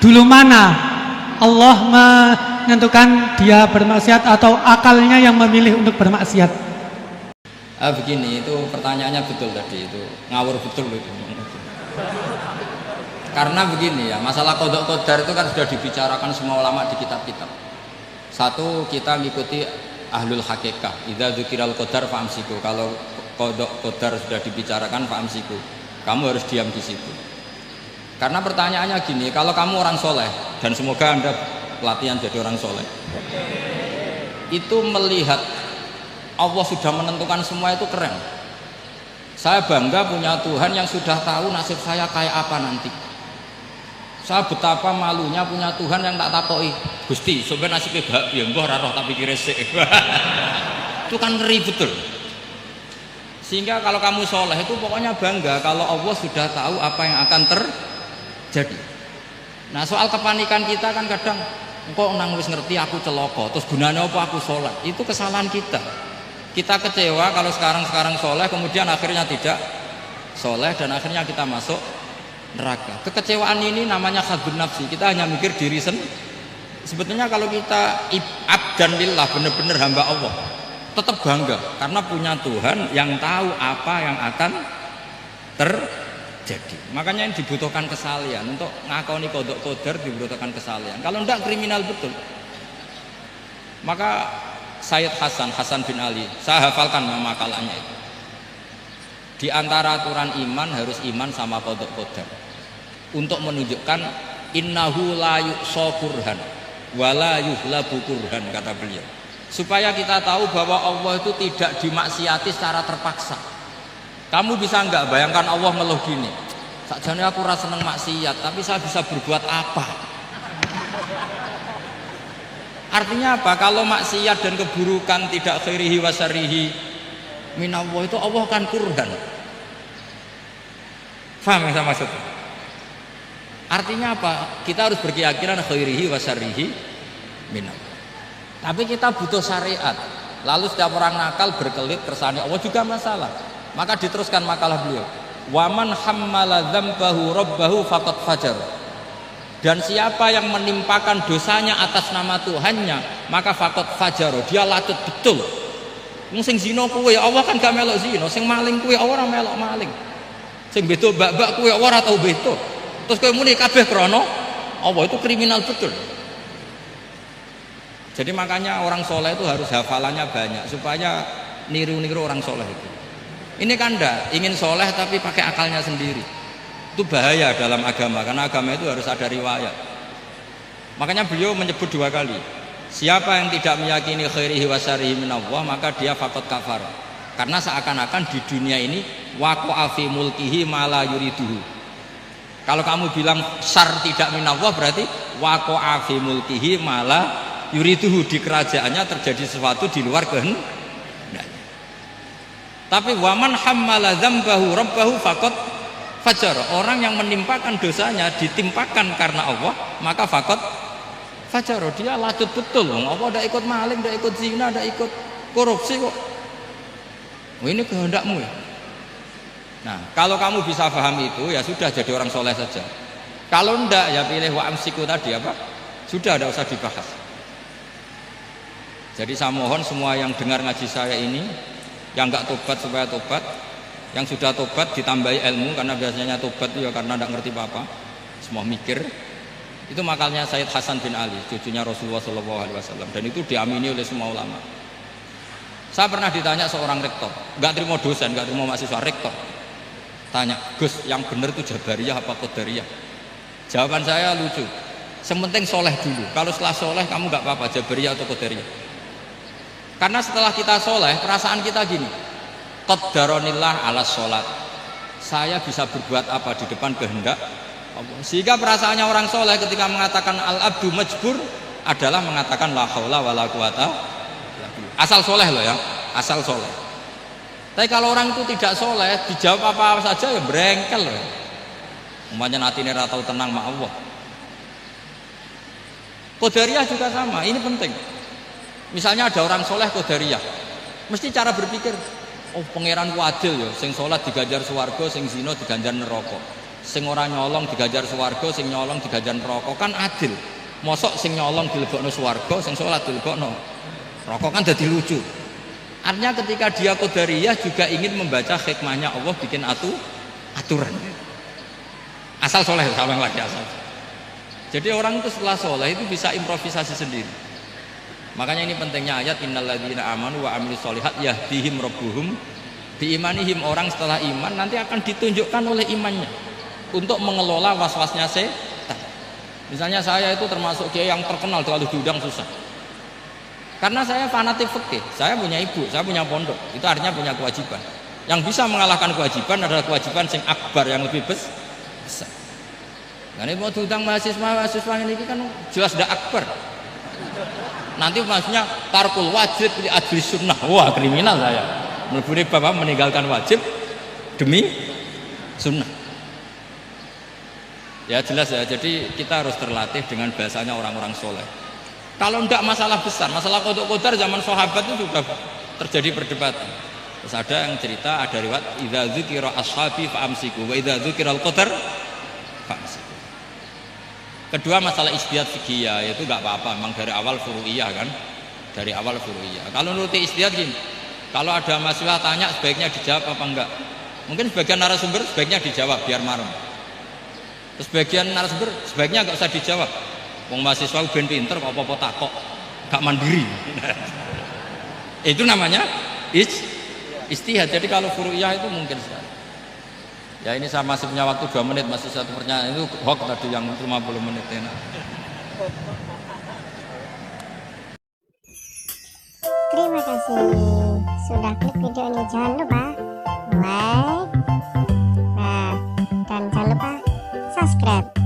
dulu mana Allah menentukan dia bermaksiat atau akalnya yang memilih untuk bermaksiat? Begini, itu pertanyaannya betul tadi, itu ngawur betul itu. Karena begini ya, masalah qada qadar itu kan sudah dibicarakan semua ulama di kitab-kitab. Satu, kita mengikuti ahlul hakikah, idza dzikiral qadar fa'amsiku. Kalau qada qadar sudah dibicarakan fa'amsiku, kamu harus diam di situ. Karena pertanyaannya gini, kalau kamu orang soleh, dan semoga Anda pelatihan jadi orang soleh, itu melihat Allah sudah menentukan semua, itu keren. Saya bangga punya Tuhan yang sudah tahu nasib saya kayak apa nanti. Saya betapa malunya punya Tuhan yang tak takoi, Gusti sebenarnya nasibnya bahagia, mbah roh tapi kira sih. Itu kan ngeri betul. Sehingga kalau kamu soleh itu pokoknya bangga kalau Allah sudah tahu apa yang akan terjadi. Nah, soal kepanikan kita kan kadang kok nang wis ngerti aku celoko, terus gunanya apa aku sholat? Itu kesalahan kita. Kita kecewa kalau sekarang soleh, kemudian akhirnya tidak soleh dan akhirnya kita masuk neraka. Kekecewaan ini namanya khadun nafsi. Kita hanya mikir diri sendiri. Sebetulnya kalau kita abdan lillah, benar-benar hamba Allah, tetap bangga karena punya Tuhan yang tahu apa yang akan terjadi. Makanya yang dibutuhkan kesalian untuk ngakoni qada qadar, dibutuhkan kesalian. Kalau enggak kriminal betul. Maka Sayyid Hasan bin Ali, saya hafalkan makalahnya itu. Di antara aturan iman harus iman sama qada qadar. Untuk menunjukkan innahu la yuqsa kurhan wa la yuhlabu kurhan, kata beliau. Supaya kita tahu bahwa Allah itu tidak dimaksiati secara terpaksa. Kamu bisa enggak bayangkan Allah ngeluh gini, sakjane aku ora seneng maksiat, tapi saya bisa berbuat apa? Artinya apa? Kalau maksiat dan keburukan tidak khairihi wa syarrihi minallah, itu Allah kan kurhan. Paham yang saya maksud? Artinya apa? Kita harus berkeyakinan khairihi wa syarrihi minallah. Tapi kita butuh syariat. Lalu setiap orang nakal berkelit kersane Allah juga masalah. Maka diteruskan makalah beliau, waman hammala dzambahu rabbahu faqad fajar. Dan siapa yang menimpakan dosanya atas nama Tuhannya, maka faqad fajar, dia lacut betul. Wong sing zina kuwe Allah kan gak melok zina, sing maling kuwe ora melok maling, sing beto bak-bak kuwe ora tau beto. Terus kowe muni kabeh krana Allah, itu kriminal betul. Jadi makanya orang soleh itu harus hafalannya banyak supaya niru-niru orang soleh itu. Ini kan enggak ingin soleh tapi pakai akalnya sendiri. Itu bahaya dalam agama, karena agama itu harus ada riwayat. Makanya beliau menyebut 2 kali, siapa yang tidak meyakini khairihi wa syarrihi minallah, maka dia faqad kafar. Karena seakan-akan di dunia ini waqa'a fi mulkihi ma la yuriduhu. Kalau kamu bilang syar tidak minallah, berarti waqa'a fi mulkihi ma la yuriduhu, di kerajaannya terjadi sesuatu di luar kehendak. Tapi waman hammala dzambahu rabbahu faqad fajar, orang yang menimpakan dosanya ditimpakan karena Allah, maka faqad fajar, dia lacut betul. Allah tidak ikut maling, tidak ikut zina, tidak ikut korupsi kok. Oh, ini kehendakmu ya. Nah, kalau kamu bisa paham itu, ya sudah jadi orang soleh saja. Kalau enggak, ya pilih wa'amsiku tadi apa? Sudah, tidak usah dibahas. Jadi saya mohon semua yang dengar ngaji saya ini, yang enggak tobat supaya tobat, yang sudah tobat ditambahi ilmu, karena biasanya tobat itu ya karena enggak ngerti apa-apa, semua mikir. Itu makalnya Sayyid Hasan bin Ali, cucunya Rasulullah SAW, dan itu diamini oleh semua ulama. Saya pernah ditanya seorang rektor, enggak terima dosen, enggak terima mahasiswa, rektor tanya, Gus yang benar itu Jabariyah apa Qadariyah? Jawaban saya lucu, sementing soleh dulu, kalau setelah soleh kamu enggak apa-apa Jabariyah atau Qadariyah. Karena setelah kita soleh, perasaan kita gini, qaddaronillah ala sholat, saya bisa berbuat apa di depan kehendak Allah. Sehingga perasaannya orang soleh ketika mengatakan al-abdu majbur adalah mengatakan la haula wala quwata, asal soleh loh ya, asal soleh. Tapi kalau orang itu tidak soleh, dijawab apa saja ya berengkel loh. Umpamanya natine ra tau tenang ma Allah. Qadariyah juga sama, ini penting. Misalnya ada orang soleh Qadariyah, mesti cara berpikir, oh pangeran adil ya, sing sholat diganjar swarga, sing zina diganjar neraka. Sing ora nyolong digajar swarga, sing nyolong digajar neraka, kan adil. Mosok sing nyolong dilebokno swarga, sing salat dilebokno neraka, kan jadi lucu. Artinya ketika dia qadariyah juga ingin membaca hikmahnya Allah bikin aturan. Asal soleh, sama lagi asal. Jadi orang itu setelah soleh itu bisa improvisasi sendiri. Makanya ini pentingnya ayat innalladzina amanu wa amilus solihat yahdihim rabbuhum biimanihim. Orang setelah iman nanti akan ditunjukkan oleh imannya untuk mengelola was-wasnya setan. Misalnya saya itu termasuk kiai yang terkenal terlalu diundang susah. Karena saya fanatik fikih, saya punya ibu, saya punya pondok, itu artinya punya kewajiban. Yang bisa mengalahkan kewajiban adalah kewajiban sing akbar yang lebih besar. Nah ini mau diundang mahasiswa ini kan jelas tidak akbar. Nanti maksudnya tarkul wajib di adli sunnah, wah kriminal saya. Meleburi bapak meninggalkan wajib demi sunnah. Ya jelas ya, jadi kita harus terlatih dengan bahasanya orang-orang soleh. Kalau tidak masalah besar, masalah qada zaman sahabat itu sudah terjadi perdebatan. Terus ada yang cerita, ada riwayat idza dzukira ashabi fa'amsiku wa idza dzukiral qadar fa'amsiku. Kedua masalah ijtihad fikih itu enggak apa-apa, memang dari awal furu'iyah kan. Dari awal furu'iyah. Kalau nuruti ijtihad gini, kalau ada mahasiswa tanya sebaiknya dijawab apa enggak? Mungkin sebagian narasumber sebaiknya dijawab biar marem. Terus sebagian narasumber sebaiknya enggak usah dijawab. Wong mahasiswa ben pinter kok apa-apa takok, gak mandiri. Itu namanya ijtihad. Jadi kalau furu'iyah itu mungkin sekali. Ya ini saya masih punya waktu 2 menit, masih satu pertanyaan itu hoax tadi yang 50 menit enak. Terima kasih sudah klik video ini. Jangan lupa like, dan jangan lupa subscribe.